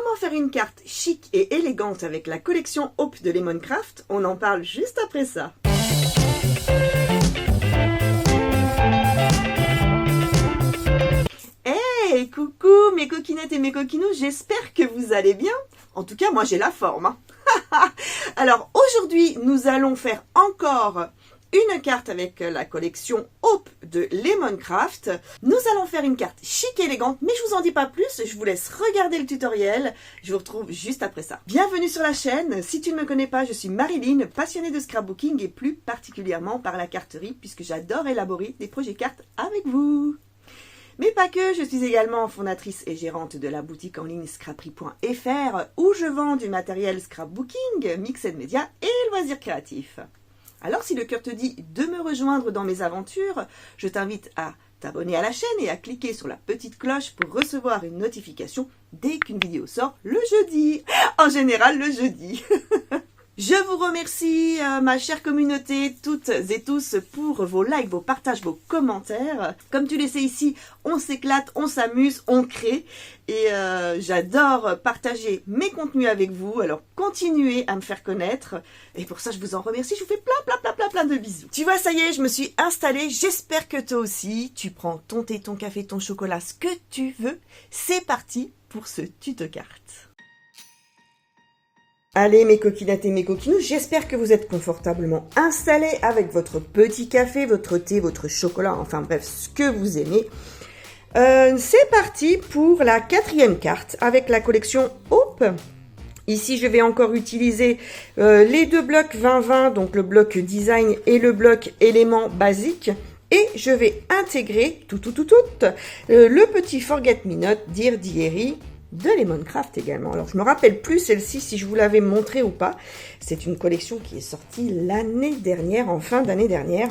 Comment faire une carte chic et élégante avec la collection Hope de Lemoncraft? On en parle juste après ça. Hey, coucou mes coquinettes et mes coquinous, j'espère que vous allez bien. En tout cas, moi j'ai la forme. Alors aujourd'hui, nous allons faire encore une carte avec la collection Hope de Lemoncraft. Nous allons faire une carte chic et élégante, mais je vous en dis pas plus, je vous laisse regarder le tutoriel. Je vous retrouve juste après ça. Bienvenue sur la chaîne. Si tu ne me connais pas, je suis Marilyn, passionnée de scrapbooking et plus particulièrement par la carterie, puisque j'adore élaborer des projets cartes avec vous. Mais pas que, je suis également fondatrice et gérante de la boutique en ligne scrapery.fr où je vends du matériel scrapbooking, mixed media et loisirs créatifs. Alors si le cœur te dit de me rejoindre dans mes aventures, je t'invite à t'abonner à la chaîne et à cliquer sur la petite cloche pour recevoir une notification dès qu'une vidéo sort le jeudi. En général le jeudi. Je vous remercie, ma chère communauté, toutes et tous, pour vos likes, vos partages, vos commentaires. Comme tu le sais ici, on s'éclate, on s'amuse, on crée. Et j'adore partager mes contenus avec vous. Alors, continuez à me faire connaître. Et pour ça, je vous en remercie. Je vous fais plein de bisous. Tu vois, ça y est, je me suis installée. J'espère que toi aussi, tu prends ton thé, ton café, ton chocolat, ce que tu veux. C'est parti pour ce tuto carte. Allez mes coquinettes et mes coquinous, j'espère que vous êtes confortablement installés avec votre petit café, votre thé, votre chocolat, enfin bref, ce que vous aimez. C'est parti pour la 4e carte avec la collection Hope. Ici, je vais encore utiliser les deux blocs 20-20, donc le bloc design et le bloc éléments basiques. Et je vais intégrer le petit Forget Me Not Dear Diary de Lemoncraft également. Alors, je me rappelle plus celle-ci si je vous l'avais montré ou pas. C'est une collection qui est sortie l'année dernière, en fin d'année dernière,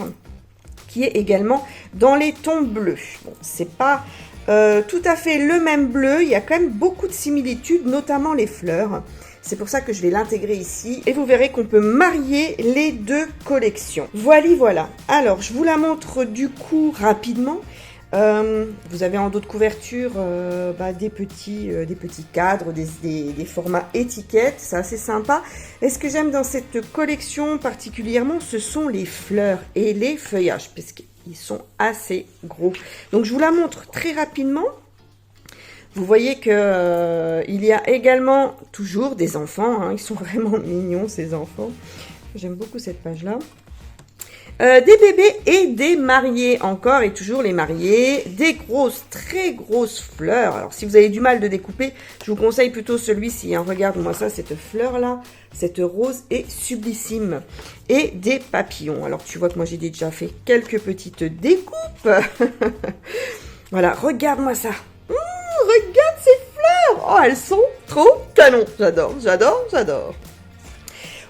qui est également dans les tons bleus. Bon, c'est pas tout à fait le même bleu, il y a quand même beaucoup de similitudes, notamment les fleurs. C'est pour ça que je vais l'intégrer ici. Et vous verrez qu'on peut marier les deux collections. Voilà. Alors, je vous la montre du coup rapidement. Vous avez en dos de couverture des petits cadres, des formats étiquettes, c'est assez sympa. Et ce que j'aime dans cette collection particulièrement, ce sont les fleurs et les feuillages, parce qu'ils sont assez gros. Donc je vous la montre très rapidement. Vous voyez que il y a également toujours des enfants, hein, ils sont vraiment mignons ces enfants. J'aime beaucoup cette page-là. Des bébés et des mariés encore et toujours les mariés, des grosses, très grosses fleurs. Alors si vous avez du mal de découper, je vous conseille plutôt celui-ci. Hein. Regarde-moi ça, cette fleur-là, cette rose est sublissime. Et des papillons. Alors tu vois que moi j'ai déjà fait quelques petites découpes. Voilà, regarde-moi ça. Regarde ces fleurs. Oh, elles sont trop canon. J'adore.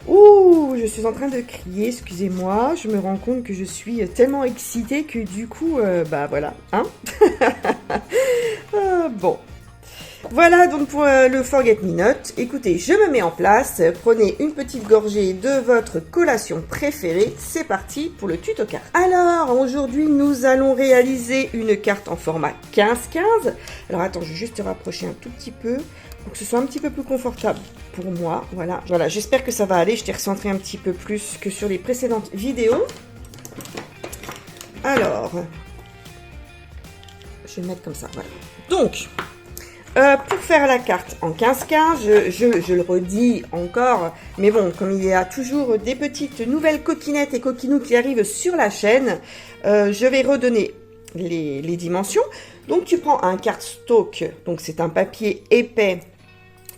Ouh, je suis en train de crier, excusez-moi, je me rends compte que je suis tellement excitée que du coup, voilà, hein. Bon, voilà donc pour le Forget Me Not. Écoutez, je me mets en place, prenez une petite gorgée de votre collation préférée, c'est parti pour le tuto carte. Alors, aujourd'hui, nous allons réaliser une carte en format 15-15. Alors, attends, je vais juste te rapprocher un tout petit peu pour que ce soit un petit peu plus confortable pour moi. Voilà, j'espère que ça va aller. Je t'ai recentré un petit peu plus que sur les précédentes vidéos. Alors, je vais le mettre comme ça, voilà. Donc, pour faire la carte en 15-15, je le redis encore, mais bon, comme il y a toujours des petites nouvelles coquinettes et coquinous qui arrivent sur la chaîne, je vais redonner les dimensions. Donc, tu prends un cardstock, donc c'est un papier épais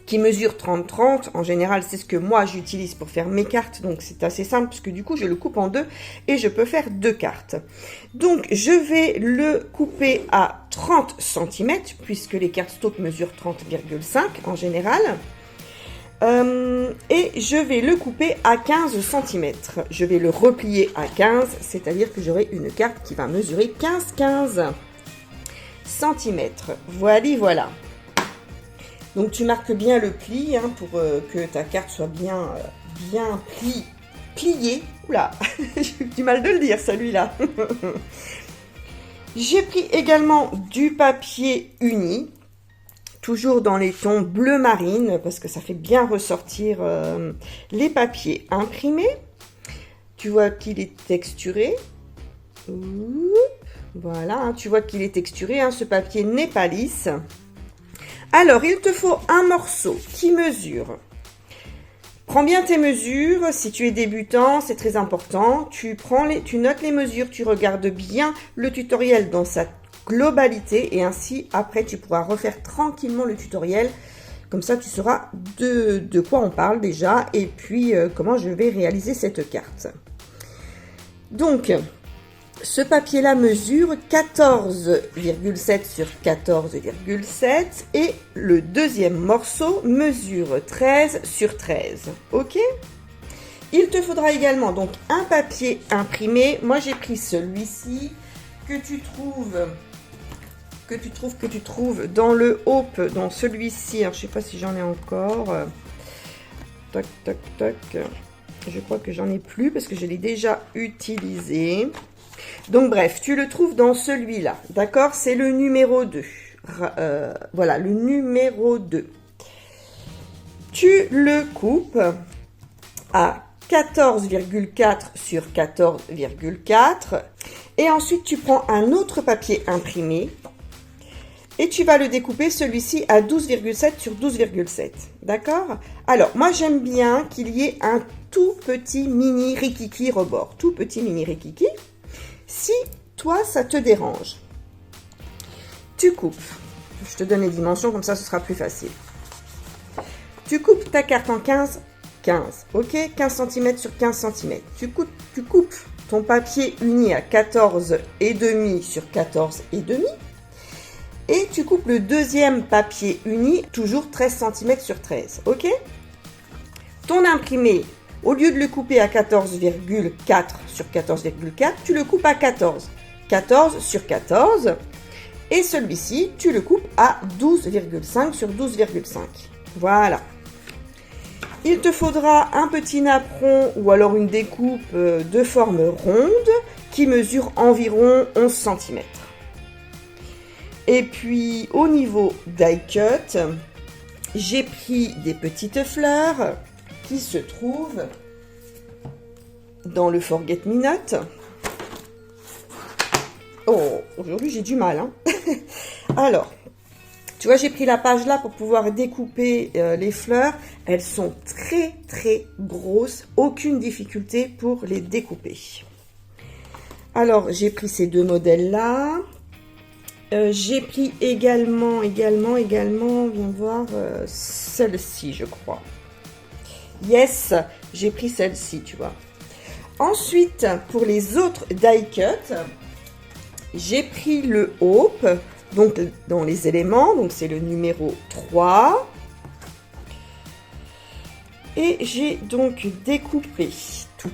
qui mesure 30-30. En général, c'est ce que moi j'utilise pour faire mes cartes. Donc, c'est assez simple puisque du coup, je le coupe en deux et je peux faire deux cartes. Donc, je vais le couper à 30 cm puisque les cardstocks mesurent 30,5 en général. Et je vais le couper à 15 cm. Je vais le replier à 15, c'est-à-dire que j'aurai une carte qui va mesurer 15 cm. Voilà. Donc tu marques bien le pli hein, pour que ta carte soit bien pliée. Oula, j'ai eu du mal de le dire celui-là. J'ai pris également du papier uni. toujours dans les tons bleu marine, parce que ça fait bien ressortir les papiers imprimés. Tu vois qu'il est texturé. Voilà, hein, tu vois qu'il est texturé, hein, ce papier n'est pas lisse. Alors, il te faut un morceau qui mesure. Prends bien tes mesures, si tu es débutant, c'est très important. Tu notes les mesures, tu regardes bien le tutoriel dans sa globalité et ainsi, après, tu pourras refaire tranquillement le tutoriel. Comme ça, tu sauras de quoi on parle déjà et puis comment je vais réaliser cette carte. Donc, ce papier-là mesure 14,7 sur 14,7 et le deuxième morceau mesure 13 sur 13. Ok? Il te faudra également donc un papier imprimé. Moi, j'ai pris celui-ci que tu trouves dans le Hope, dans celui-ci. Alors, je sais pas si j'en ai encore. Toc, toc, toc. Je crois que j'en ai plus parce que je l'ai déjà utilisé. Donc bref, tu le trouves dans celui-là, d'accord? C'est le numéro 2. Voilà, le numéro 2. Tu le coupes à 14,4 sur 14,4. Et ensuite, tu prends un autre papier imprimé. Et tu vas le découper, celui-ci, à 12,7 sur 12,7. D'accord? Alors, moi, j'aime bien qu'il y ait un tout petit mini rikiki rebord. Tout petit mini rikiki. Si toi, ça te dérange, tu coupes. Je te donne les dimensions, comme ça, ce sera plus facile. Tu coupes ta carte en 15, ok? 15 cm sur 15 cm. Tu coupes ton papier uni à 14,5 sur 14,5. Et tu coupes le deuxième papier uni, toujours 13 cm sur 13, ok? Ton imprimé, au lieu de le couper à 14,4 sur 14,4, tu le coupes à 14. 14 sur 14. Et celui-ci, tu le coupes à 12,5 sur 12,5. Voilà. Il te faudra un petit napperon ou alors une découpe de forme ronde qui mesure environ 11 cm. Et puis, au niveau die cut, j'ai pris des petites fleurs qui se trouvent dans le Forget Me Not. Oh, aujourd'hui j'ai du mal, hein. Alors, tu vois, j'ai pris la page là pour pouvoir découper les fleurs. Elles sont très très grosses, aucune difficulté pour les découper. Alors, j'ai pris ces deux modèles là. J'ai pris également, viens voir, celle-ci, je crois. Yes, j'ai pris celle-ci, tu vois. Ensuite, pour les autres die cut, j'ai pris le Hope, donc dans les éléments, donc c'est le numéro 3. Et j'ai donc découpé tout.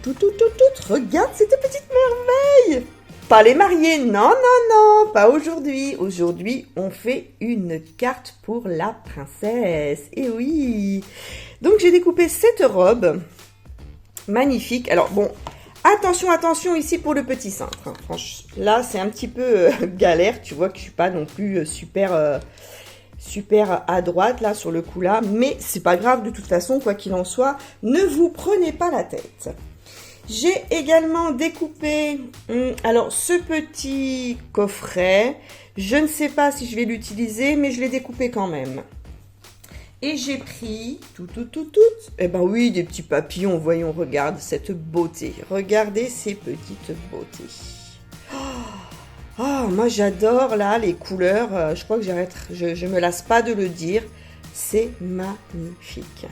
Regarde cette petite merveille! Pas les mariés, non, pas aujourd'hui. Aujourd'hui, on fait une carte pour la princesse. Et oui. Donc, j'ai découpé cette robe. Magnifique. Alors, bon, attention ici pour le petit cintre. Franchement, là, c'est un petit peu galère. Tu vois que je suis pas non plus super à droite, là, sur le coup, là. Mais c'est pas grave, de toute façon, quoi qu'il en soit. Ne vous prenez pas la tête. J'ai également découpé, alors ce petit coffret, je ne sais pas si je vais l'utiliser, mais je l'ai découpé quand même. Et j'ai pris eh ben oui, des petits papillons, voyons, regarde cette beauté. Regardez ces petites beautés. Oh, moi j'adore là les couleurs, je crois que j'arrête, je me lasse pas de le dire, c'est magnifique.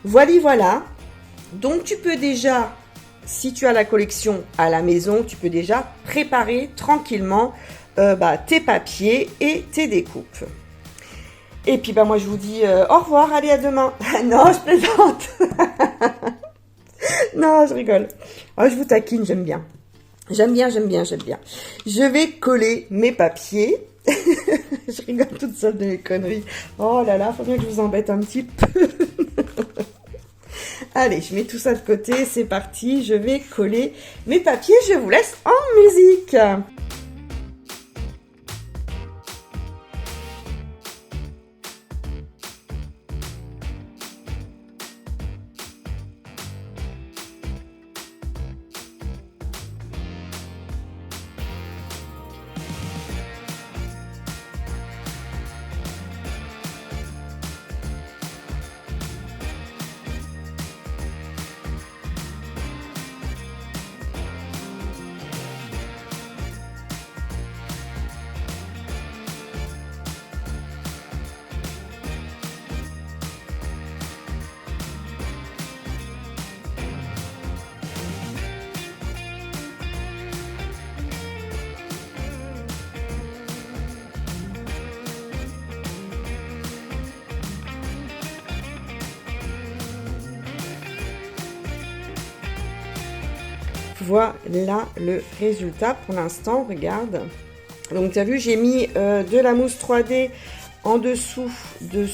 Voilà, donc tu peux déjà... Si tu as la collection à la maison, tu peux déjà préparer tranquillement tes papiers et tes découpes. Et puis moi je vous dis au revoir, allez à demain. Non, je plaisante. Non, je rigole. Oh, je vous taquine, j'aime bien. J'aime bien. Je vais coller mes papiers. Je rigole toute seule de mes conneries. Oh là là, faut bien que je vous embête un petit peu. Allez, je mets tout ça de côté, c'est parti, je vais coller mes papiers, je vous laisse en musique. Voilà le résultat pour l'instant, regarde. Donc tu as vu, j'ai mis de la mousse 3D en dessous de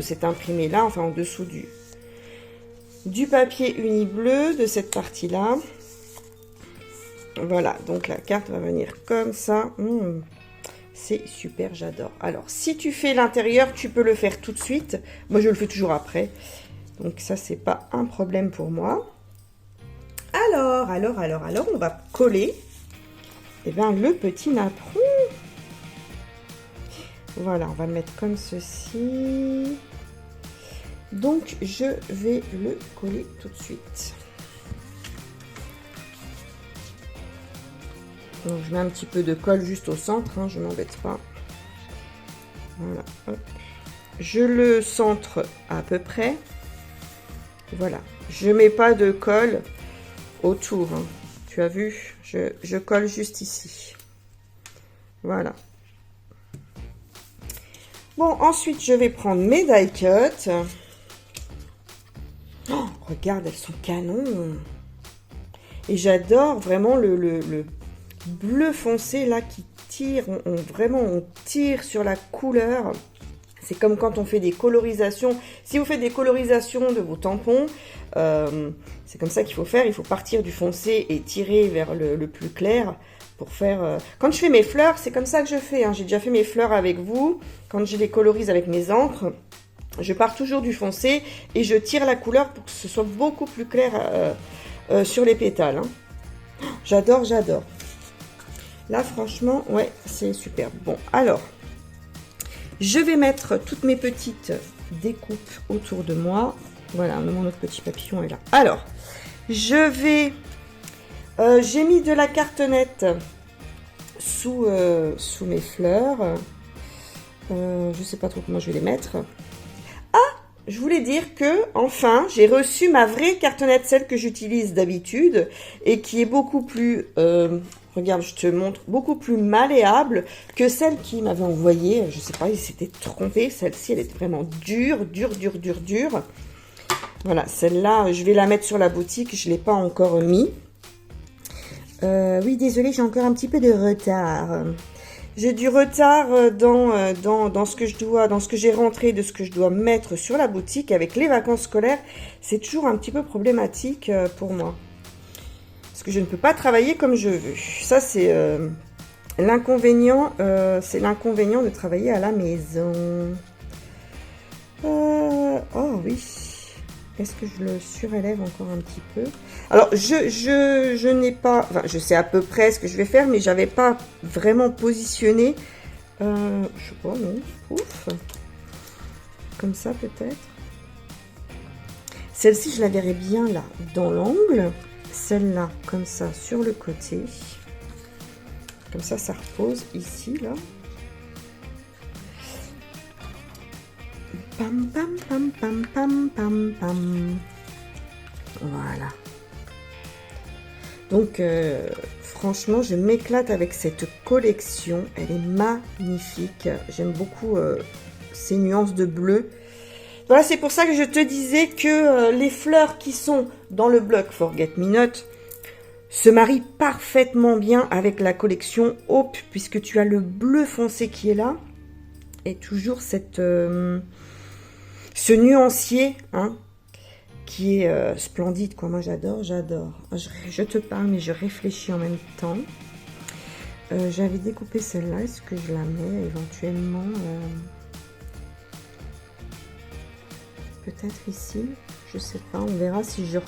cet imprimé là, enfin en dessous du papier uni bleu de cette partie là. Voilà, donc la carte va venir comme ça. C'est super, j'adore. Alors, si tu fais l'intérieur, tu peux le faire tout de suite. Moi, je le fais toujours après. Donc ça, c'est pas un problème pour moi. Alors, on va coller le petit napperon. Voilà, on va le mettre comme ceci. Donc, je vais le coller tout de suite. Donc, je mets un petit peu de colle juste au centre, hein, je ne m'embête pas. Voilà, hop. Je le centre à peu près. Voilà, je mets pas de colle autour, hein. Tu as vu, je colle juste ici. Voilà. Bon, ensuite, je vais prendre mes die cuts. Oh, regarde, elles sont canons. Et j'adore vraiment le bleu foncé là qui tire. Vraiment, on tire sur la couleur. C'est comme quand on fait des colorisations. Si vous faites des colorisations de vos tampons, c'est comme ça qu'il faut faire. Il faut partir du foncé et tirer vers le plus clair pour faire... Quand je fais mes fleurs, c'est comme ça que je fais, hein. J'ai déjà fait mes fleurs avec vous. Quand je les colorise avec mes encres, je pars toujours du foncé et je tire la couleur pour que ce soit beaucoup plus clair sur les pétales, hein. J'adore, j'adore. Là, franchement, ouais, c'est super. Bon, alors... Je vais mettre toutes mes petites découpes autour de moi. Voilà, mon autre petit papillon est là. Alors, je vais... j'ai mis de la cartonnette sous mes fleurs. Je ne sais pas trop comment je vais les mettre. Ah, je voulais dire que, enfin, j'ai reçu ma vraie cartonnette, celle que j'utilise d'habitude, et qui est beaucoup plus... regarde, je te montre, beaucoup plus malléable que celle qui m'avait envoyée. Je sais pas, il s'était trompé. Celle-ci, elle est vraiment dure. Voilà, celle-là, je vais la mettre sur la boutique. Je ne l'ai pas encore mis. Oui, désolée, j'ai encore un petit peu de retard. J'ai du retard dans ce que je dois, dans ce que j'ai rentré, de ce que je dois mettre sur la boutique. Avec les vacances scolaires, c'est toujours un petit peu problématique pour moi. Parce que je ne peux pas travailler comme je veux. Ça, c'est l'inconvénient de travailler à la maison. Oh oui. Est-ce que je le surélève encore un petit peu? Alors, je n'ai pas... Enfin, je sais à peu près ce que je vais faire, mais j'avais pas vraiment positionné. Je sais pas, non. Ouf. Comme ça, peut-être. Celle-ci, je la verrai bien là, dans l'angle. Celle-là, comme ça, sur le côté. Comme ça, ça repose ici, là. Pam, pam, pam, pam, pam, pam, pam. Voilà. Donc, franchement, je m'éclate avec cette collection. Elle est magnifique. J'aime beaucoup ces nuances de bleu. Voilà, c'est pour ça que je te disais que les fleurs qui sont dans le bloc Forget Me Not se marient parfaitement bien avec la collection Hope, puisque tu as le bleu foncé qui est là, et toujours ce nuancier, hein, qui est splendide, quoi. Moi, j'adore. Je te parle, mais je réfléchis en même temps. J'avais découpé celle-là. Est-ce que je la mets éventuellement peut-être ici, je sais pas, on verra si je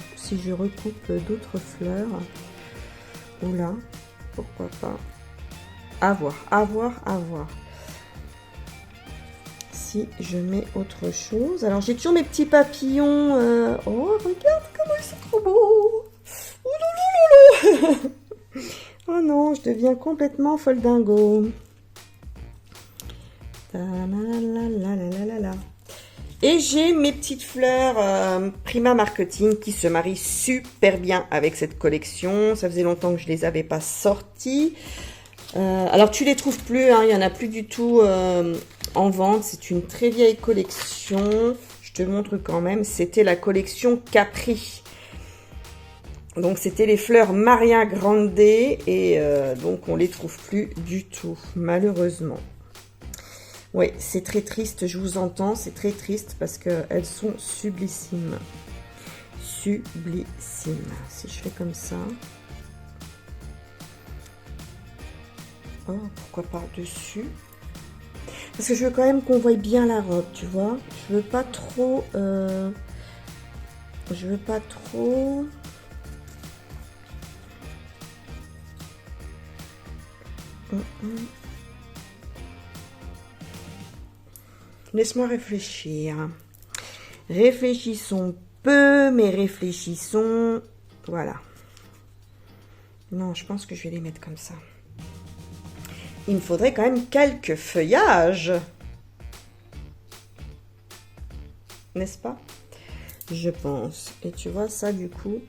recoupe d'autres fleurs. Ou là, pourquoi pas. À voir. Si je mets autre chose. Alors, j'ai toujours mes petits papillons. Oh, regarde comment ils sont trop beaux. Oh, oh non, je deviens complètement folle dingo. Et j'ai mes petites fleurs Prima Marketing qui se marient super bien avec cette collection. Ça faisait longtemps que je les avais pas sorties. Alors tu les trouves plus, hein, il y en a plus du tout en vente. C'est une très vieille collection. Je te montre quand même. C'était la collection Capri. Donc c'était les fleurs Maria Grande et donc on les trouve plus du tout, malheureusement. Oui, c'est très triste, je vous entends, c'est très triste parce qu'elles sont sublissimes. Sublissimes. Si je fais comme ça. Oh, pourquoi par-dessus? Parce que je veux quand même qu'on voie bien la robe, tu vois. Je veux pas trop... Je veux pas trop... Laisse-moi réfléchir. Réfléchissons peu, mais réfléchissons... Voilà. Non, je pense que je vais les mettre comme ça. Il me faudrait quand même quelques feuillages. N'est-ce pas? Je pense. Et tu vois, ça, du coup,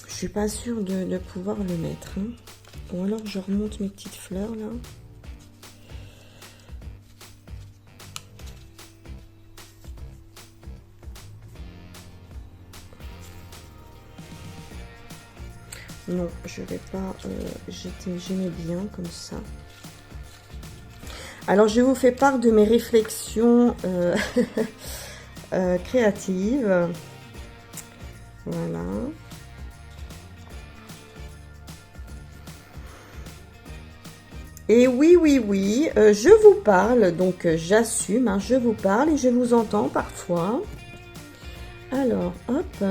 je suis pas sûre de pouvoir le mettre. Hein. Ou alors, je remonte mes petites fleurs, là. Non, je vais pas... J'aimais bien comme ça. Alors, je vous fais part de mes réflexions créatives. Voilà. Et oui, je vous parle, donc j'assume, hein, je vous parle et je vous entends parfois. Alors, hop.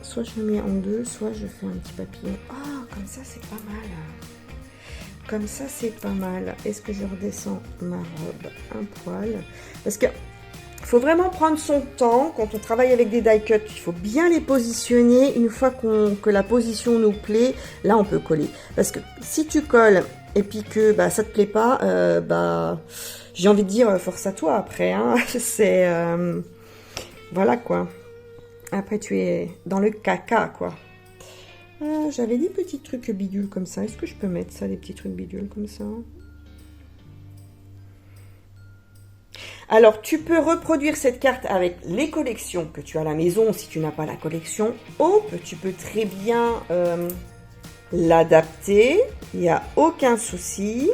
Soit je le mets en deux, soit je fais un petit papillon. Ah, comme ça, c'est pas mal. Comme ça, c'est pas mal. Est-ce que je redescends ma robe un poil? Parce que faut vraiment prendre son temps quand on travaille avec des die cuts. Il faut bien les positionner. Une fois que la position nous plaît, là, on peut coller. Parce que si tu colles et puis que bah, ça te plaît pas, j'ai envie de dire force à toi après. Hein. C'est... voilà quoi. Après, tu es dans le caca, quoi. J'avais des petits trucs bidules comme ça. Est-ce que je peux mettre ça, des petits trucs bidules comme ça? Alors, tu peux reproduire cette carte avec les collections que tu as à la maison. Si tu n'as pas la collection, hop, tu peux très bien l'adapter. Il n'y a aucun souci.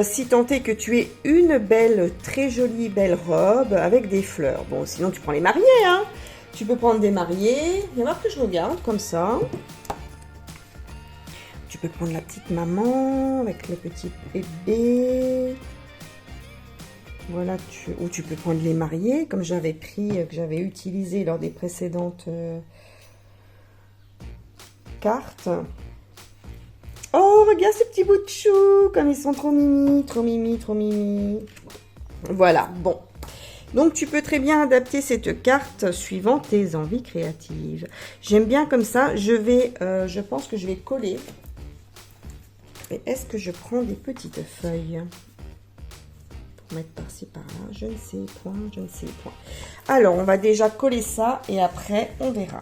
Si tant est que tu aies une belle, très jolie, belle robe avec des fleurs. Bon, sinon tu prends les mariés, hein. Tu peux prendre des mariés. Viens voir que je regarde, comme ça. Tu peux prendre la petite maman avec le petit bébé. Voilà, ou tu peux prendre les mariés, comme j'avais pris, que j'avais utilisé lors des précédentes cartes. Oh, regarde ces petits bouts de chou, comme ils sont trop mimi, trop mimi, trop mimi. Voilà, bon. Donc, tu peux très bien adapter cette carte suivant tes envies créatives. J'aime bien comme ça. Je pense que je vais coller. Et est-ce que je prends des petites feuilles pour mettre par-ci, par-là? Je ne sais point, je ne sais point. Alors, on va déjà coller ça et après, on verra.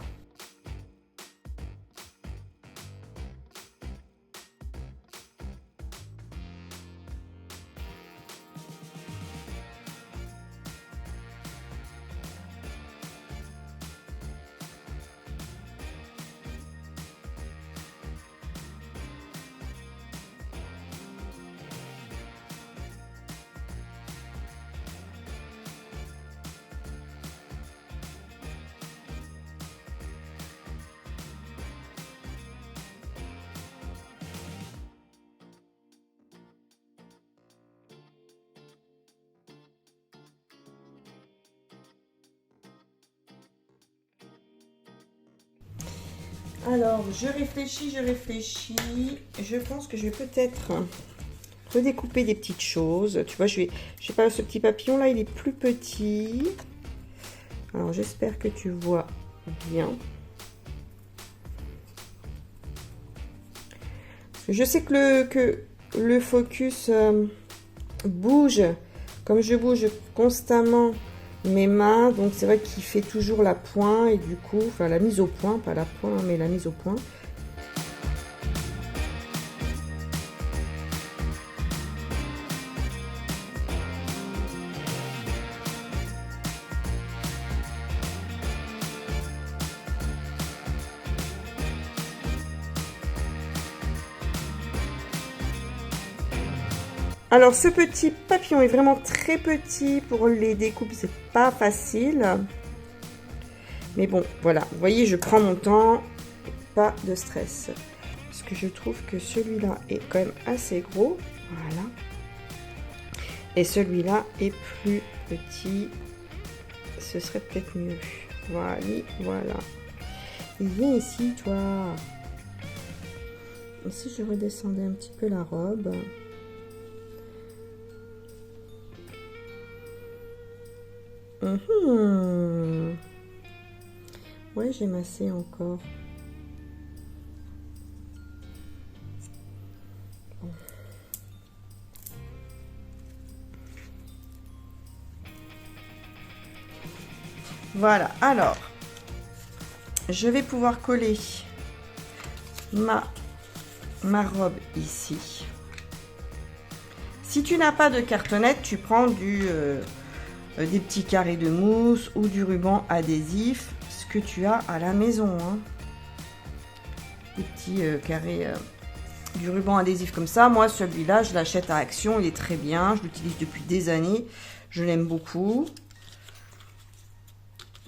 Alors, je réfléchis. Je pense que je vais peut-être redécouper des petites choses. Tu vois, je sais pas, ce petit papillon là, il est plus petit. Alors, j'espère que tu vois bien. Je sais que le focus bouge, comme je bouge constamment mes mains, donc c'est vrai qu'il fait toujours la pointe et du coup, enfin la mise au point, pas la pointe, mais la mise au point. Alors, ce petit papillon est vraiment très petit. Pour les découpes, c'est pas facile. Mais bon, voilà. Vous voyez, je prends mon temps. Pas de stress. Parce que je trouve que celui-là est quand même assez gros. Voilà. Et celui-là est plus petit. Ce serait peut-être mieux. Voilà, voilà. Viens ici, toi. Et si je redescendais un petit peu la robe. Ouais, j'ai massé encore. Bon. Voilà, alors, je vais pouvoir coller ma robe ici. Si tu n'as pas de cartonnette, tu prends des petits carrés de mousse ou du ruban adhésif, ce que tu as à la maison. Hein. Des petits carrés, du ruban adhésif comme ça. Moi, celui-là, je l'achète à Action, il est très bien. Je l'utilise depuis des années. Je l'aime beaucoup.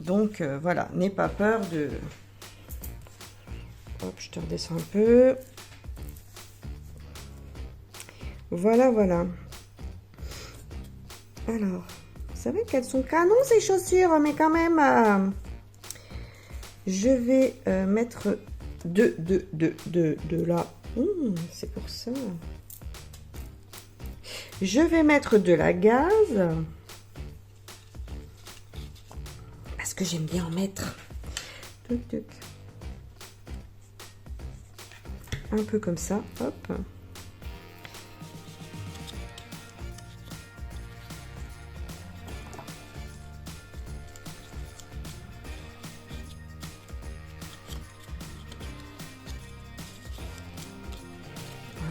Donc, voilà, n'aie pas peur de... Hop, je te redescends un peu. Voilà, voilà. Alors, vous savez qu'elles sont canon ces chaussures, mais quand même, je vais mettre de là. C'est pour ça. Je vais mettre de la gaze. Parce que j'aime bien en mettre. Tuc, tuc. Un peu comme ça. Hop.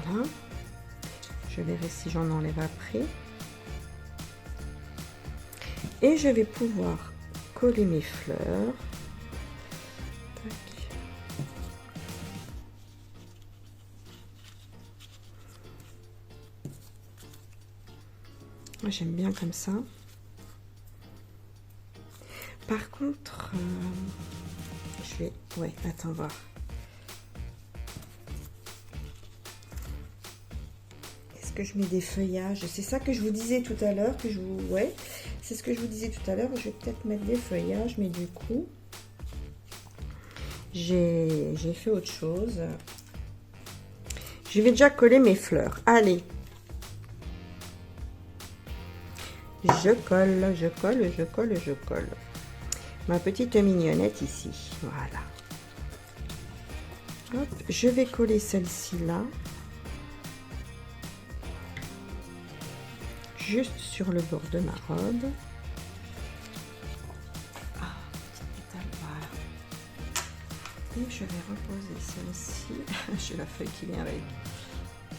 Voilà. Je verrai si j'en enlève après. Et je vais pouvoir coller mes fleurs. Tac. Moi j'aime bien comme ça. Par contre, je vais... Ouais, attends, voir. Est-ce que je mets des feuillages? C'est ça que je vous disais tout à l'heure, que je vous... Ouais, c'est ce que je vous disais tout à l'heure. Je vais peut-être mettre des feuillages, mais du coup, j'ai fait autre chose. Je vais déjà coller mes fleurs. Allez. Je colle, je colle, je colle, je colle. Ma petite mignonnette ici. Voilà. Hop, je vais coller celle-ci là. Juste sur le bord de ma robe. Ah, petite pétale, voilà. Et je vais reposer celle-ci. J'ai la feuille qui vient avec.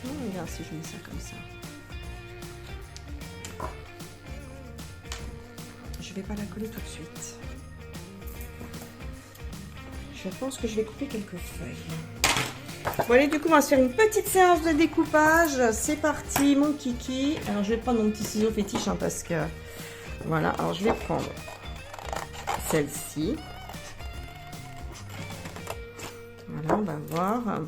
Oh, regarde si je mets ça comme ça. Je vais pas la coller tout de suite. Je pense que je vais couper quelques feuilles. Bon allez, du coup on va se faire une petite séance de découpage. C'est parti mon kiki. Alors je vais prendre mon petit ciseau fétiche hein, parce que voilà. Alors je vais prendre celle-ci. Voilà, on va voir.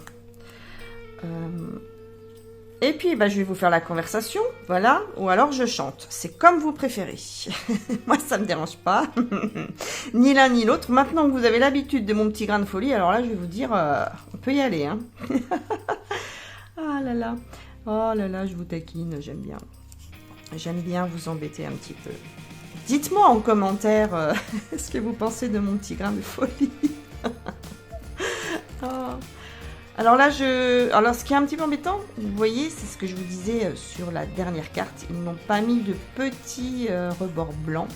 Et puis bah, je vais vous faire la conversation, voilà, ou alors je chante. C'est comme vous préférez. Moi ça me dérange pas, ni l'un ni l'autre. Maintenant que vous avez l'habitude de mon petit grain de folie, alors là je vais vous dire, on peut y aller. Hein. Ah là là, oh là là, je vous taquine, j'aime bien. J'aime bien vous embêter un petit peu. Dites-moi en commentaire ce que vous pensez de mon petit grain de folie. Oh. Alors là, alors ce qui est un petit peu embêtant, vous voyez, c'est ce que je vous disais sur la dernière carte. Ils n'ont pas mis de petits rebords blancs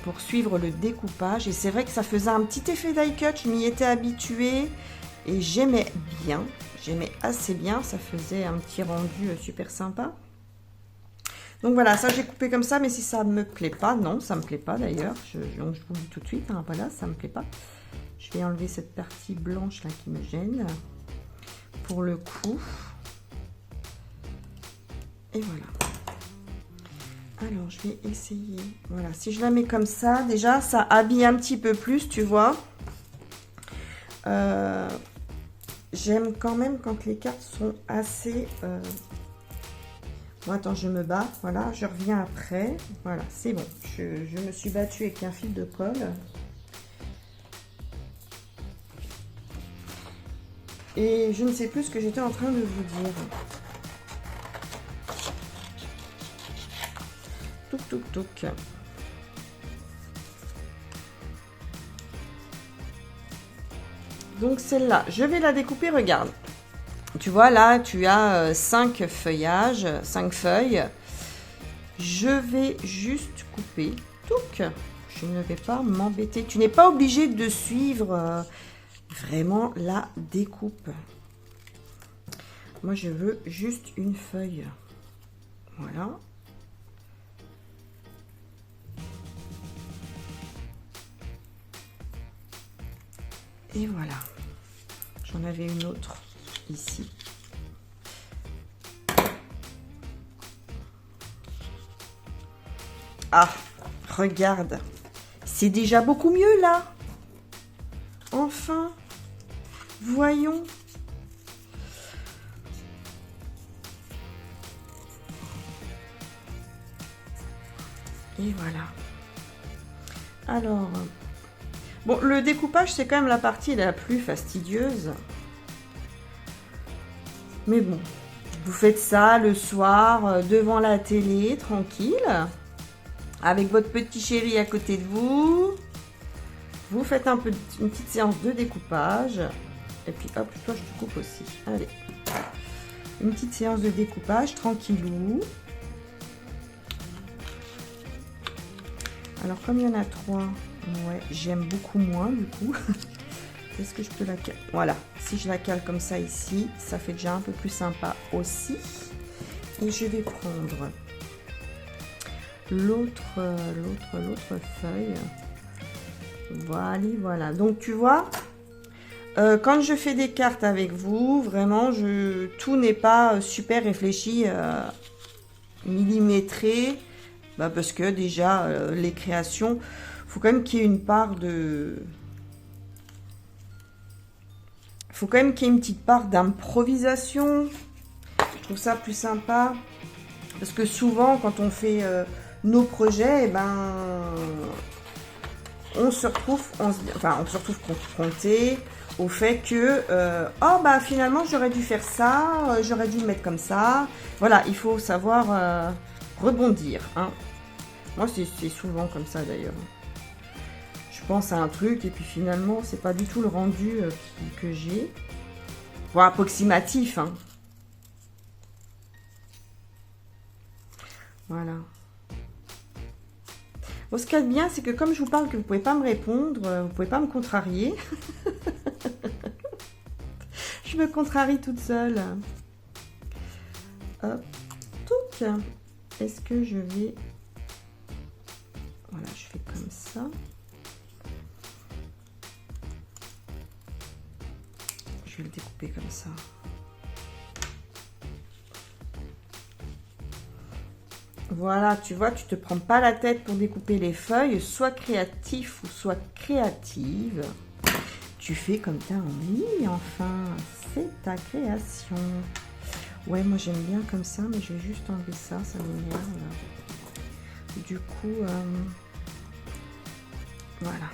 pour suivre le découpage. Et c'est vrai que ça faisait un petit effet die cut. Je m'y étais habituée et j'aimais bien. J'aimais assez bien. Ça faisait un petit rendu super sympa. Donc voilà, ça j'ai coupé comme ça. Mais si ça ne me plaît pas, non, ça ne me plaît pas d'ailleurs. Donc je vous le dis tout de suite. Hein, voilà, ça ne me plaît pas. Je vais enlever cette partie blanche là qui me gêne. Pour le coup. Et voilà. Alors, je vais essayer. Voilà, si je la mets comme ça, déjà, ça habille un petit peu plus, tu vois. J'aime quand même quand les cartes sont assez... Bon, attends, je me bats. Voilà, je reviens après. Voilà, c'est bon. Je me suis battue avec un fil de colle. Et je ne sais plus ce que j'étais en train de vous dire. Touc, touc, touc. Donc celle-là, je vais la découper, regarde. Tu vois, là, tu as 5 feuillages, 5 feuilles. Je vais juste couper. Touc. Je ne vais pas m'embêter. Tu n'es pas obligé de suivre vraiment la découpe. Moi, je veux juste une feuille. Voilà. Et voilà. J'en avais une autre ici. Ah, regarde. C'est déjà beaucoup mieux là. Enfin. Voyons. Et voilà. Alors... Bon, le découpage, c'est quand même la partie la plus fastidieuse. Mais bon, vous faites ça le soir, devant la télé, tranquille. Avec votre petit chéri à côté de vous. Vous faites un peu une petite séance de découpage. Et puis hop, toi je te coupe aussi. Allez. Une petite séance de découpage, tranquillou. Alors comme il y en a 3... Ouais, j'aime beaucoup moins du coup. Est-ce que je peux la caler? Voilà, si je la cale comme ça ici, ça fait déjà un peu plus sympa aussi. Et je vais prendre l'autre feuille. Voilà. Donc tu vois, quand je fais des cartes avec vous, vraiment, tout n'est pas super réfléchi, millimétré, parce que déjà les créations, faut quand même qu'il y ait une part de... Faut quand même qu'il y ait une petite part d'improvisation. Je trouve ça plus sympa. Parce que souvent, quand on fait nos projets, eh ben, on se retrouve confronté au fait que oh bah finalement j'aurais dû faire ça, j'aurais dû le mettre comme ça. Voilà, il faut savoir rebondir. Hein. Moi, c'est souvent comme ça d'ailleurs. Je pense à un truc et puis finalement c'est pas du tout le rendu que j'ai, voire approximatif, hein. Voilà. Bon, ce qu'il y a de bien, c'est que comme je vous parle que vous pouvez pas me répondre, vous pouvez pas me contrarier. Je me contrarie toute seule. Hop, touc. Est-ce que je vais... Voilà, je fais comme ça. Je vais le découper comme ça. Voilà, tu vois, tu te prends pas la tête pour découper les feuilles. Sois créatif ou sois créative. Tu fais comme tu as envie, enfin. C'est ta création. Ouais, moi j'aime bien comme ça, mais je vais juste enlever ça, ça m'énerve. Du coup, voilà.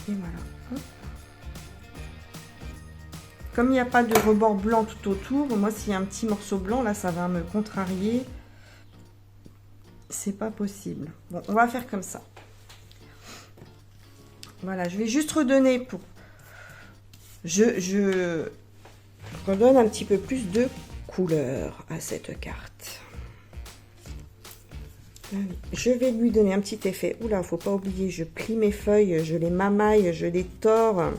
Et voilà. Hop. Comme il n'y a pas de rebord blanc tout autour, moi s'il y a un petit morceau blanc, là ça va me contrarier. C'est pas possible. Bon, on va faire comme ça. Voilà, je vais juste redonner pour... Je redonne un petit peu plus de couleur à cette carte. Allez, je vais lui donner un petit effet. Oula, faut pas oublier, je plie mes feuilles, je les mamaille, je les tords.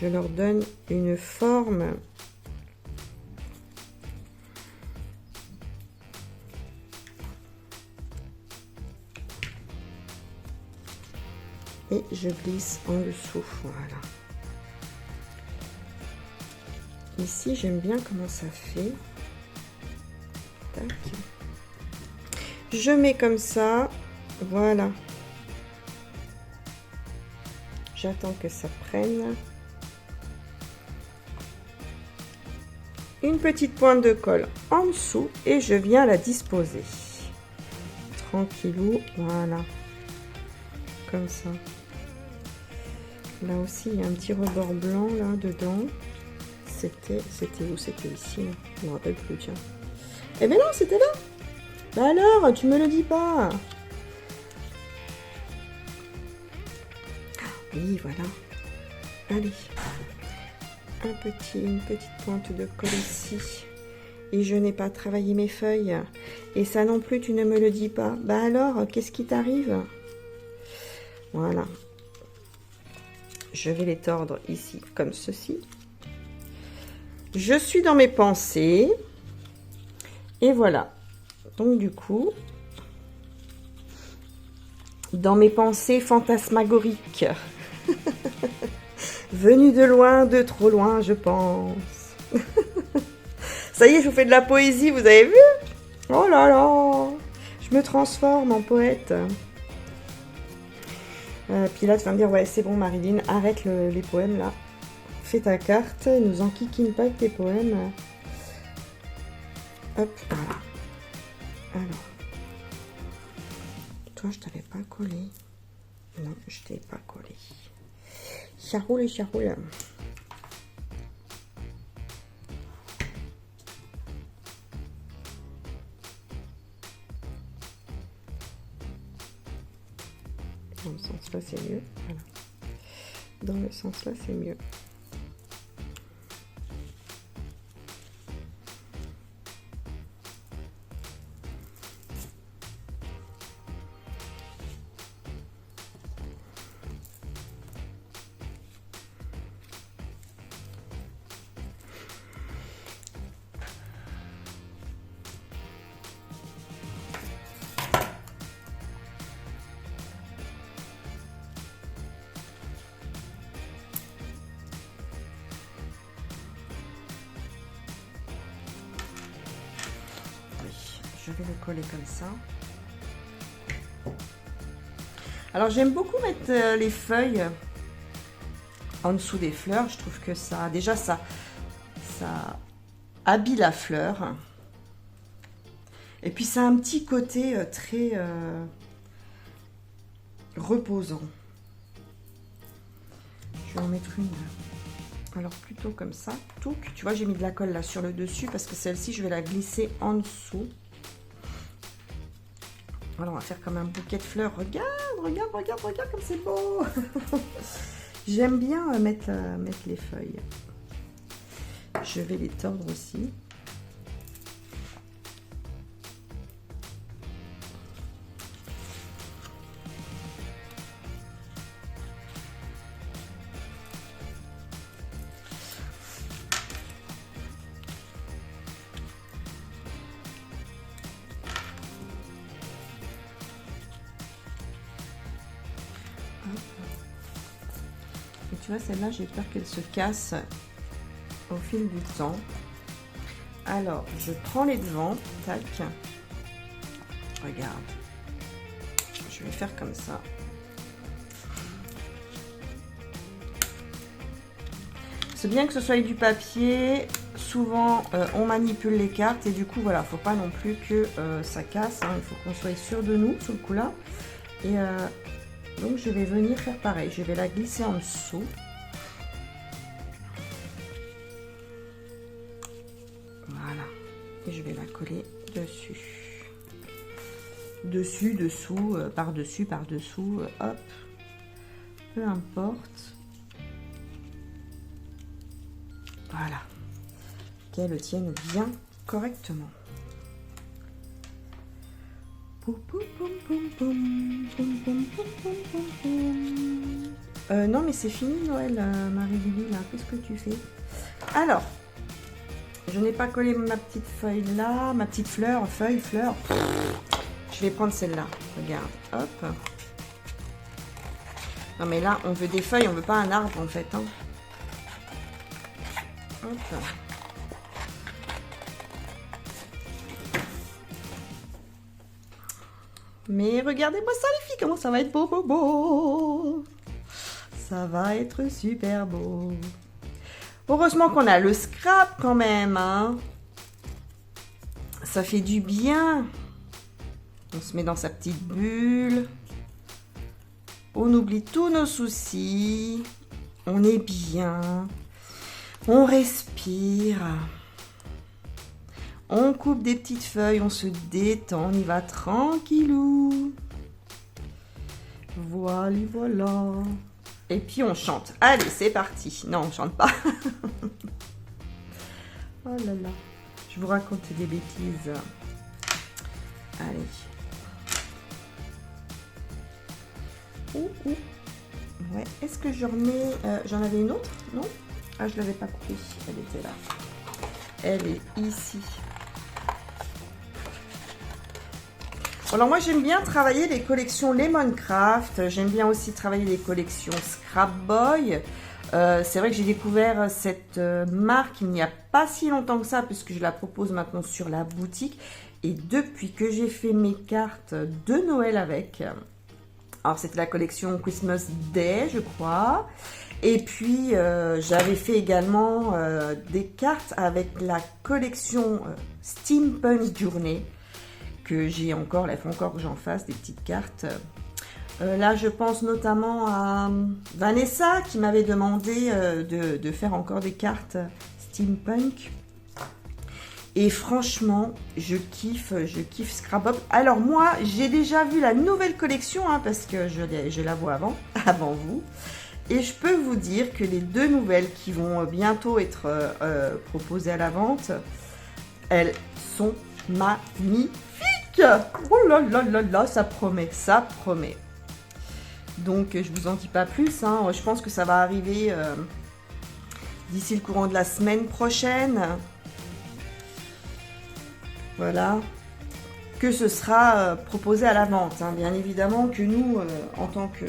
Je leur donne une forme. Et je glisse en dessous. Voilà. Ici, j'aime bien comment ça fait. Tac. Je mets comme ça. Voilà. J'attends que ça prenne. Une petite pointe de colle en dessous et je viens la disposer. Tranquillou, voilà. Comme ça. Là aussi, il y a un petit rebord blanc là dedans. C'était où? C'était ici. Je me rappelle plus, tiens. Eh ben non, c'était là. Bah alors, tu me le dis pas. Oui, voilà. Allez. Une petite pointe de colle ici. Et je n'ai pas travaillé mes feuilles. Et ça non plus, tu ne me le dis pas. Bah alors, qu'est-ce qui t'arrive? Voilà. Je vais les tordre ici, comme ceci. Je suis dans mes pensées. Et voilà. Donc du coup, dans mes pensées fantasmagoriques. Venu de loin, de trop loin, je pense. Ça y est, je vous fais de la poésie, vous avez vu? Oh là là, je me transforme en poète. Puis là, tu vas me dire, ouais, c'est bon, Marilyn, arrête les poèmes, là. Fais ta carte, nous enquiquine pas avec tes poèmes. Hop, voilà. Alors. Toi, je t'avais pas collé. Non, je t'ai pas collé. Ça roule, ça roule. Dans le sens là, c'est mieux. Voilà. Dans le sens là, c'est mieux. Je vais le coller comme ça. Alors j'aime beaucoup mettre les feuilles en dessous des fleurs. Je trouve que ça, déjà ça habille la fleur. Et puis ça a un petit côté très reposant. Je vais en mettre une. Alors plutôt comme ça. Touc. Tu vois, j'ai mis de la colle là sur le dessus parce que celle-ci, je vais la glisser en dessous. Voilà, on va faire comme un bouquet de fleurs. Regarde, regarde, regarde, regarde comme c'est beau. J'aime bien mettre les feuilles. Je vais les tordre aussi. Et tu vois, celle-là, j'ai peur qu'elle se casse au fil du temps. Alors, je prends les devants, tac. Regarde. Je vais faire comme ça. C'est bien que ce soit avec du papier. Souvent, on manipule les cartes et du coup, voilà, faut pas non plus que ça casse. Hein. Il faut qu'on soit sûr de nous, sous le coup là. Et donc, je vais venir faire pareil. Je vais la glisser en dessous. Voilà. Et je vais la coller dessus. Dessus, dessous, par-dessus, par-dessous. Hop. Peu importe. Voilà. Qu'elle tienne bien correctement. Non mais c'est fini Noël, Marie-Lily, là. Qu'est-ce que tu fais? Alors, je n'ai pas collé ma petite feuille là, ma petite fleur, fleur. Je vais prendre celle-là. Regarde, hop. Non mais là, on veut des feuilles, on veut pas un arbre en fait. Hein. Hop. Mais regardez-moi ça les filles, comment ça va être beau, beau, beau. Ça va être super beau. Heureusement qu'on a le scrap quand même, hein. Ça fait du bien. On se met dans sa petite bulle. On oublie tous nos soucis. On est bien. On respire. On coupe des petites feuilles, on se détend, on y va tranquillou. Voilà, voilà. Et puis on chante. Allez, c'est parti. Non, on chante pas. Oh là là. Je vous raconte des bêtises. Allez. Ouais. Est-ce que je remets... j'en avais une autre? Non? Ah, je ne l'avais pas coupée. Elle était là. Elle est ici. Alors moi j'aime bien travailler les collections Lemoncraft, j'aime bien aussi travailler les collections Scrap Boy. C'est vrai que j'ai découvert cette marque il n'y a pas si longtemps que ça puisque je la propose maintenant sur la boutique. Et depuis que j'ai fait mes cartes de Noël avec, alors c'était la collection Christmas Day je crois. Et puis j'avais fait également des cartes avec la collection Steampunk Journée. Que j'ai encore, là il faut encore que j'en fasse des petites cartes. Là je pense notamment à Vanessa qui m'avait demandé de faire encore des cartes steampunk. Et franchement je kiffe Scrapbook. Alors moi j'ai déjà vu la nouvelle collection hein, parce que je la vois avant vous. Et je peux vous dire que les deux nouvelles qui vont bientôt être proposées à la vente, elles sont magnifiques. Oh là là là là, ça promet, ça promet. Donc je vous en dis pas plus, hein. Je pense que ça va arriver d'ici le courant de la semaine prochaine. Voilà. Que ce sera proposé à la vente, hein. Bien évidemment que nous, en tant que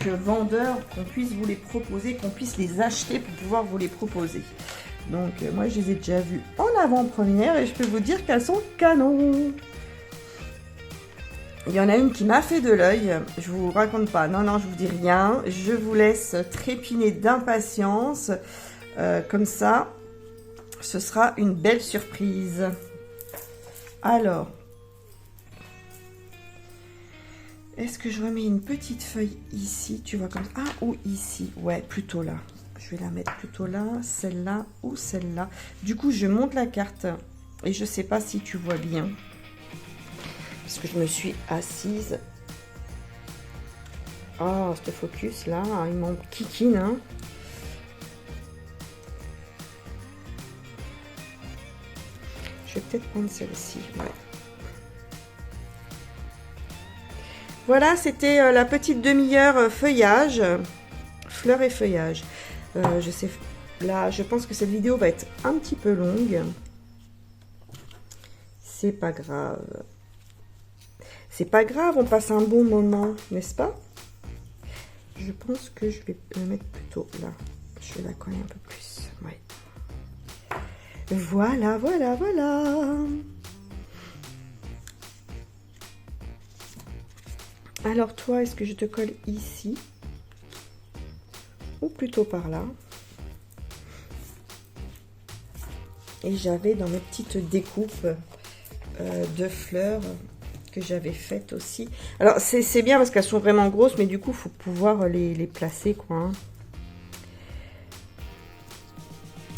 vendeurs, qu'on puisse vous les proposer, qu'on puisse les acheter pour pouvoir vous les proposer. Donc moi je les ai déjà vues en avant-première et je peux vous dire qu'elles sont canon. Il y en a une qui m'a fait de l'œil, je vous raconte pas, non je vous dis rien, je vous laisse trépiner d'impatience, comme ça ce sera une belle surprise. Alors, est-ce que je remets une petite feuille ici, tu vois comme ça, ah ou ici, ouais plutôt là. Je vais la mettre plutôt là, celle-là ou celle-là. Du coup, je monte la carte et je sais pas si tu vois bien. Parce que je me suis assise. Oh, ce focus là, il m'en kikine. Hein. Je vais peut-être prendre celle-ci. Ouais. Voilà, c'était la petite demi-heure feuillage. Fleurs et feuillage. Je sais, là, je pense que cette vidéo va être un petit peu longue. C'est pas grave. C'est pas grave, on passe un bon moment, n'est-ce pas? Je pense que je vais le mettre plutôt là. Je vais la coller un peu plus. Ouais. Voilà, voilà, voilà. Alors toi, est-ce que je te colle ici? Ou plutôt par là. Et j'avais dans mes petites découpes de fleurs que j'avais faites aussi. Alors c'est bien parce qu'elles sont vraiment grosses, mais du coup il faut pouvoir les placer quoi. Hein.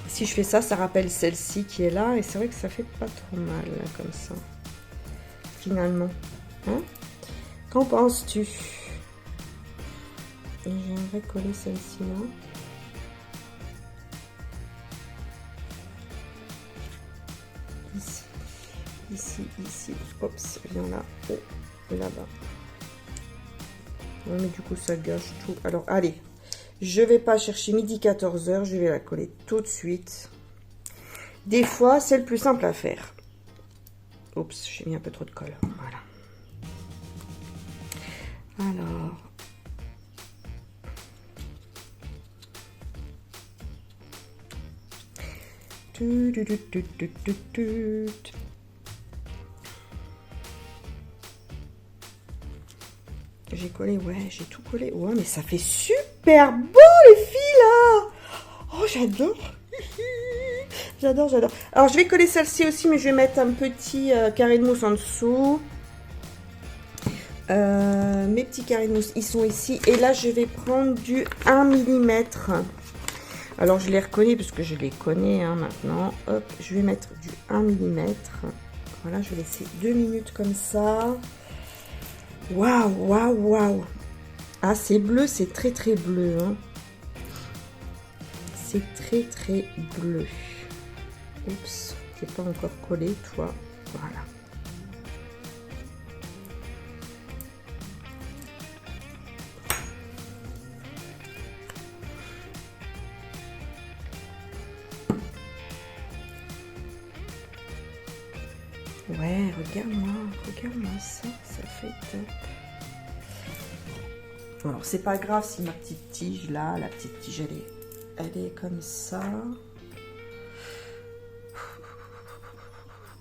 Si je fais ça, ça rappelle celle-ci qui est là, et c'est vrai que ça fait pas trop mal là, comme ça. Finalement. Hein? Qu'en penses-tu? J'aimerais coller celle-ci là. Ici, ici, ici. Oups, viens là. Oh, là-bas. Ouais, mais du coup, ça gâche tout. Alors, allez. Je vais pas chercher midi 14h. Je vais la coller tout de suite. Des fois, c'est le plus simple à faire. Oups, j'ai mis un peu trop de colle. Voilà. Alors... J'ai collé, ouais, j'ai tout collé. Ouais, mais ça fait super beau, les filles, là. Oh, j'adore. J'adore, j'adore. Alors, je vais coller celle-ci aussi, mais je vais mettre un petit carré de mousse en dessous. Mes petits carrés de mousse, ils sont ici. Et là, je vais prendre du 1 mm. Alors, je les reconnais parce que je les connais hein, maintenant. Hop, je vais mettre du 1 mm. Voilà, je vais laisser 2 minutes comme ça. Waouh, waouh, waouh. Ah, c'est bleu, c'est très, très bleu. Hein. C'est très, très bleu. Oups, c'est pas encore collé, toi. Voilà. Ouais, regarde-moi ça, ça fait top. Alors, c'est pas grave si ma petite tige, là, la petite tige, elle est comme ça.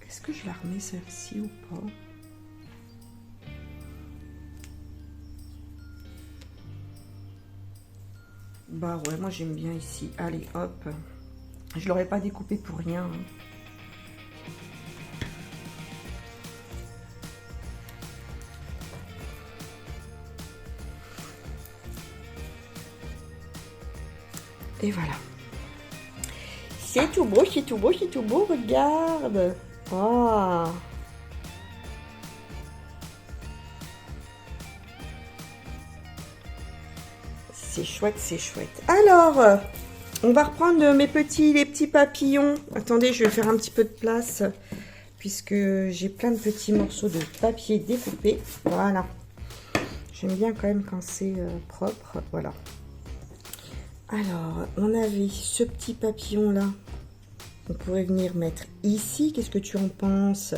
Est-ce que je la remets celle-ci ou pas? Bah ouais, moi j'aime bien ici. Allez, hop. Je l'aurais pas découpé pour rien. Hein. Et voilà. C'est tout beau, c'est tout beau, c'est tout beau, regarde. Oh. C'est chouette, c'est chouette. Alors, on va reprendre les petits papillons. Attendez, je vais faire un petit peu de place, puisque j'ai plein de petits morceaux de papier découpés. Voilà. J'aime bien quand même quand c'est propre. Voilà. Alors, on avait ce petit papillon-là. On pourrait venir mettre ici. Qu'est-ce que tu en penses?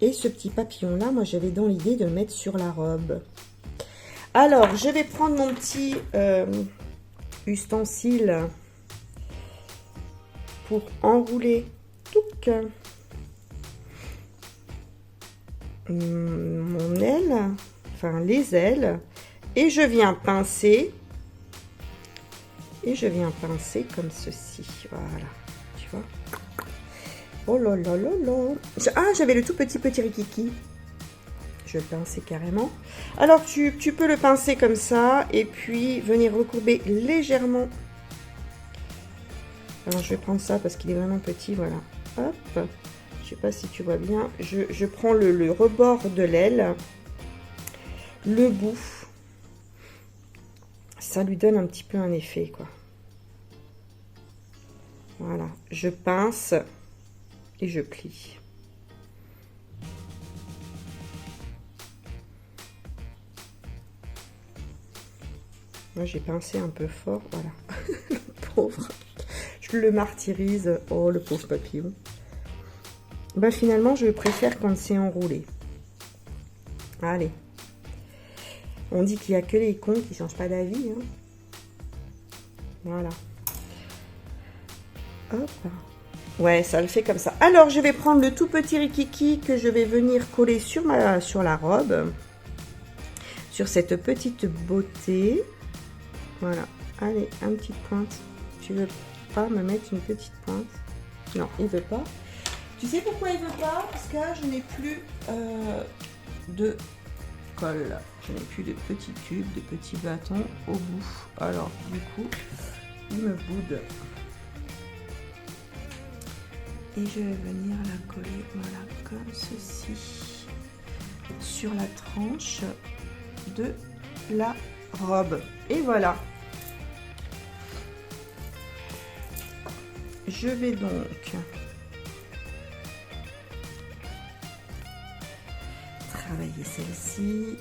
Et ce petit papillon-là, moi, j'avais dans l'idée de le mettre sur la robe. Alors, je vais prendre mon petit ustensile pour enrouler mon aile, enfin les ailes. Et je viens pincer. Et je viens pincer comme ceci. Voilà. Tu vois? Oh là là là là. Ah, j'avais le tout petit rikiki. Je vais le pincer carrément. Alors, tu peux le pincer comme ça. Et puis, venir recourber légèrement. Alors, je vais prendre ça parce qu'il est vraiment petit. Voilà. Hop. Je sais pas si tu vois bien. Je prends le rebord de l'aile. Le bout. Ça lui donne un petit peu un effet, quoi. Voilà, je pince et je plie. Moi, j'ai pincé un peu fort, voilà. Le pauvre. Je le martyrise. Oh, le pauvre papillon. Ben, finalement, je préfère quand c'est enroulé. Allez. On dit qu'il n'y a que les cons qui ne changent pas d'avis. Hein. Voilà. Hop. Ouais, ça le fait comme ça. Alors, je vais prendre le tout petit rikiki que je vais venir coller sur la robe. Sur cette petite beauté. Voilà. Allez, une petite pointe. Tu veux pas me mettre une petite pointe? Non, il veut pas. Tu sais pourquoi il veut pas? Parce que là, je n'ai plus de colle. Je n'ai plus de petits tubes, de petits bâtons au bout. Alors, du coup, il me boude. Et je vais venir la coller, voilà, comme ceci, sur la tranche de la robe. Et voilà. Je vais donc travailler celle-ci.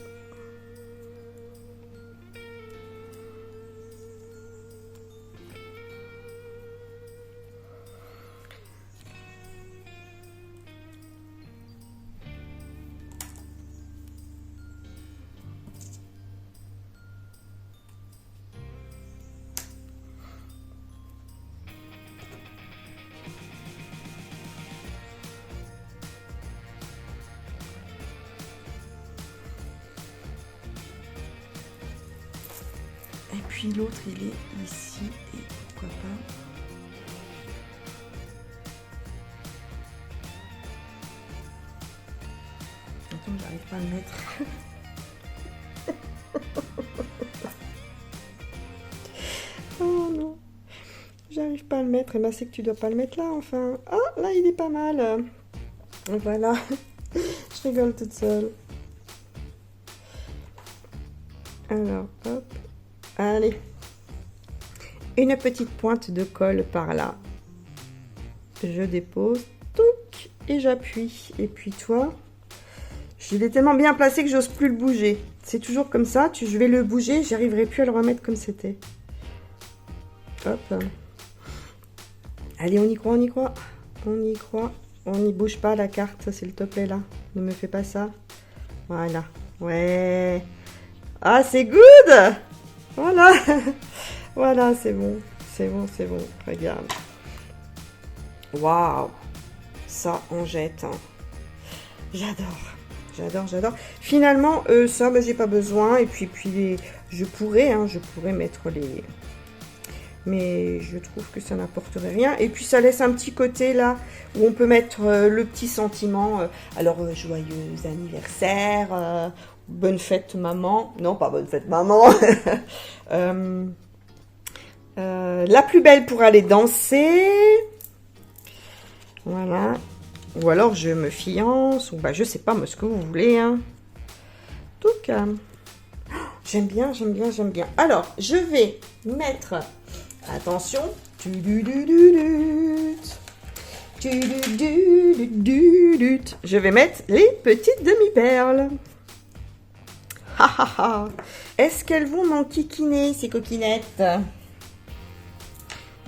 puis l'autre, il est ici. Et pourquoi pas. Attends, j'arrive pas à le mettre. Oh non. J'arrive pas à le mettre. Et ben, c'est que tu dois pas le mettre là, enfin. Ah, là, il est pas mal. Voilà. Je rigole toute seule. Alors, hop. Allez. Une petite pointe de colle par là. Je dépose. Touc. Et j'appuie. Et puis toi, je l'ai tellement bien placé que j'ose plus le bouger. C'est toujours comme ça. Je vais le bouger. J'arriverai plus à le remettre comme c'était. Hop. Allez, on y croit, on y croit. On y croit. On n'y bouge pas la carte, s'il te plaît, là. Ne me fais pas ça. Voilà. Ouais. Ah, c'est good. Voilà. Voilà, c'est bon. C'est bon, c'est bon. Regarde. Waouh. Ça, on jette. Hein. J'adore. J'adore, j'adore. Finalement, ça, bah, j'ai pas besoin. Et puis je pourrais mettre les... Mais je trouve que ça n'apporterait rien. Et puis ça laisse un petit côté là où on peut mettre le petit sentiment. Alors joyeux anniversaire, bonne fête maman. Non, pas bonne fête maman. La plus belle pour aller danser. Voilà. Ou alors je me fiance. Ou bah je sais pas moi ce que vous voulez. Hein. En tout cas. J'aime bien, j'aime bien, j'aime bien. Alors je vais mettre... Attention. Je vais mettre les petites demi-perles. Est-ce qu'elles vont m'enquiquiner, ces coquinettes?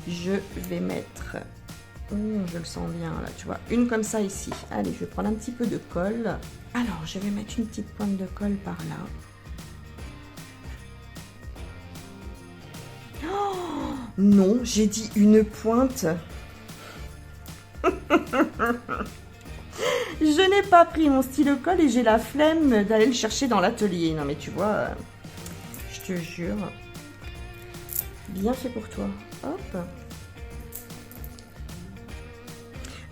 Je vais mettre... je le sens bien, là, tu vois. Une comme ça, ici. Allez, je vais prendre un petit peu de colle. Alors, je vais mettre une petite pointe de colle par là. Non, j'ai dit une pointe. Je n'ai pas pris mon stylo colle et j'ai la flemme d'aller le chercher dans l'atelier. Non mais tu vois, je te jure. Bien fait pour toi. Hop.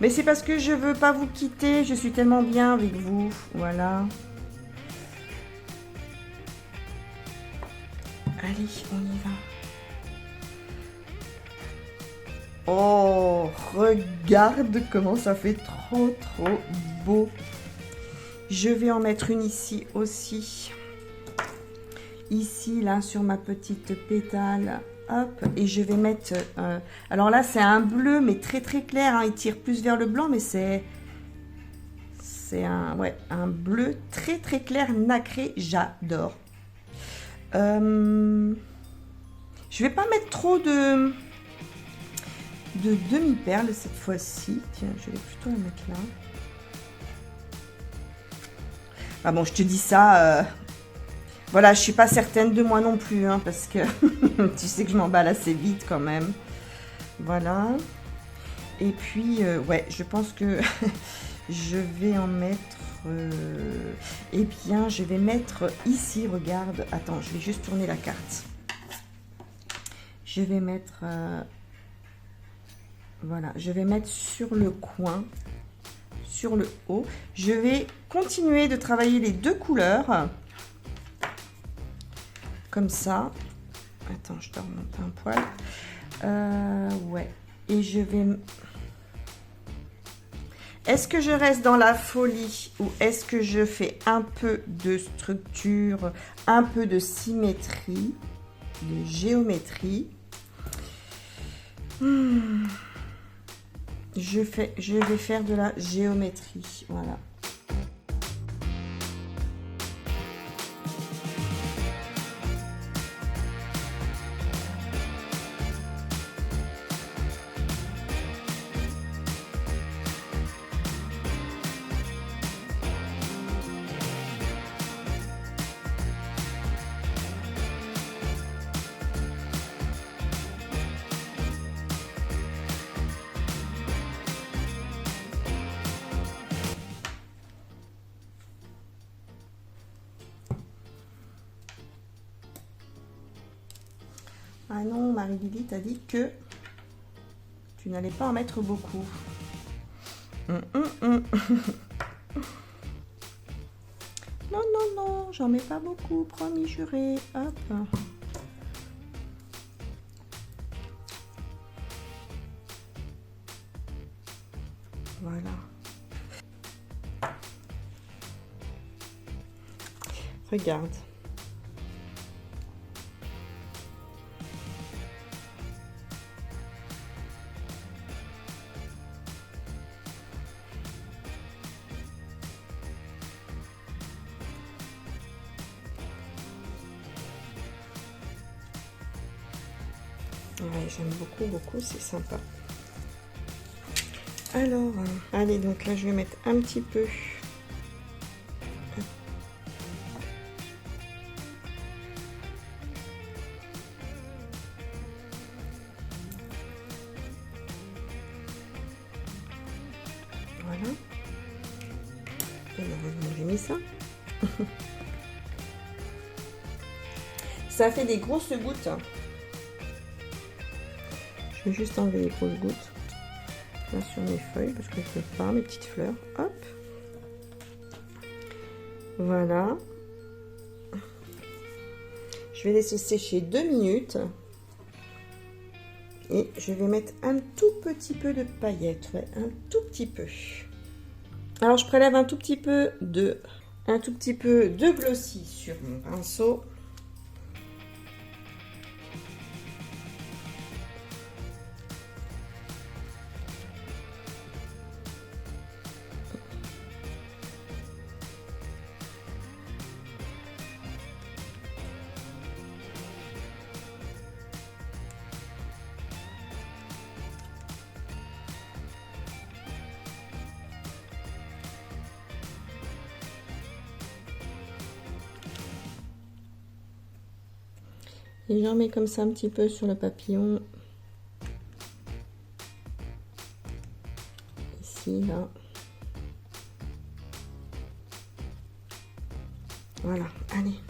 Mais c'est parce que je veux pas vous quitter. Je suis tellement bien avec vous. Voilà. Allez, on y va. Oh, regarde comment ça fait trop beau. Je vais en mettre une ici aussi. Ici, là, sur ma petite pétale. Hop, et je vais mettre... alors là, c'est un bleu, mais très clair. Hein, il tire plus vers le blanc, mais c'est un bleu très clair, nacré. J'adore. Je vais pas mettre trop de demi-perles cette fois-ci. Tiens, je vais plutôt la mettre là. Ah bon, je te dis ça. Voilà, je suis pas certaine de moi non plus, hein, parce que tu sais que je m'emballe assez vite quand même. Voilà. Et puis, ouais, je pense que je vais en mettre... eh bien, je vais mettre ici, regarde. Attends, je vais juste tourner la carte. Je vais mettre... voilà, je vais mettre sur le coin, sur le haut. Je vais continuer de travailler les deux couleurs. Comme ça. Attends, je te remonte un poil. Ouais. Et je vais... Est-ce que je reste dans la folie ou est-ce que je fais un peu de structure, un peu de symétrie, de géométrie? Je vais faire de la géométrie, voilà. Ah non, Marie-Lily t'a dit que tu n'allais pas en mettre beaucoup. Non, non, non, j'en mets pas beaucoup, promis, juré. Hop. Voilà. Regarde. Ouais, j'aime beaucoup, beaucoup, c'est sympa. Alors, allez, donc là, je vais mettre un petit peu. Voilà. Et heureusement, j'ai mis ça. Ça fait des grosses gouttes. Je vais juste enlever les grosses gouttes là sur mes feuilles parce que je ne peux pas, mes petites fleurs. Hop. Voilà. Je vais laisser sécher 2 minutes. Et je vais mettre un tout petit peu de paillettes. Ouais, un tout petit peu. Alors je prélève un tout petit peu de glossy sur mon pinceau. Et j'en mets comme ça un petit peu sur le papillon. Ici, là. Voilà, allez.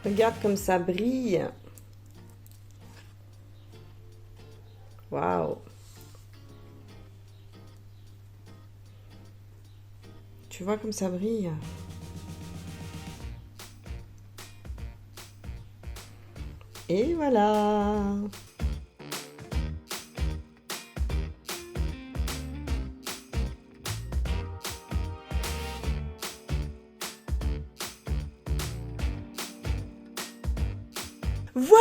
Regarde comme ça brille. Waouh. Tu vois comme ça brille. Et voilà. Voilà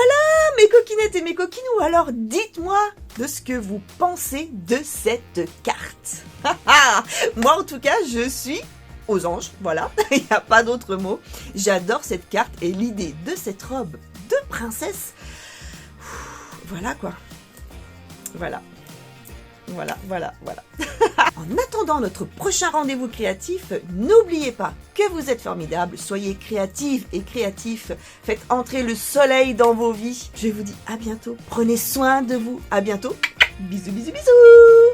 mes coquinettes et mes coquinous, alors dites-moi de ce que vous pensez de cette carte. Moi en tout cas je suis aux anges, voilà, il n'y a pas d'autre mot. J'adore cette carte et l'idée de cette robe de princesse. Voilà quoi, voilà. En attendant notre prochain rendez-vous créatif, n'oubliez pas que vous êtes formidables, soyez créatives et créatifs, faites entrer le soleil dans vos vies. Je vous dis à bientôt, prenez soin de vous, à bientôt, bisous bisous bisous.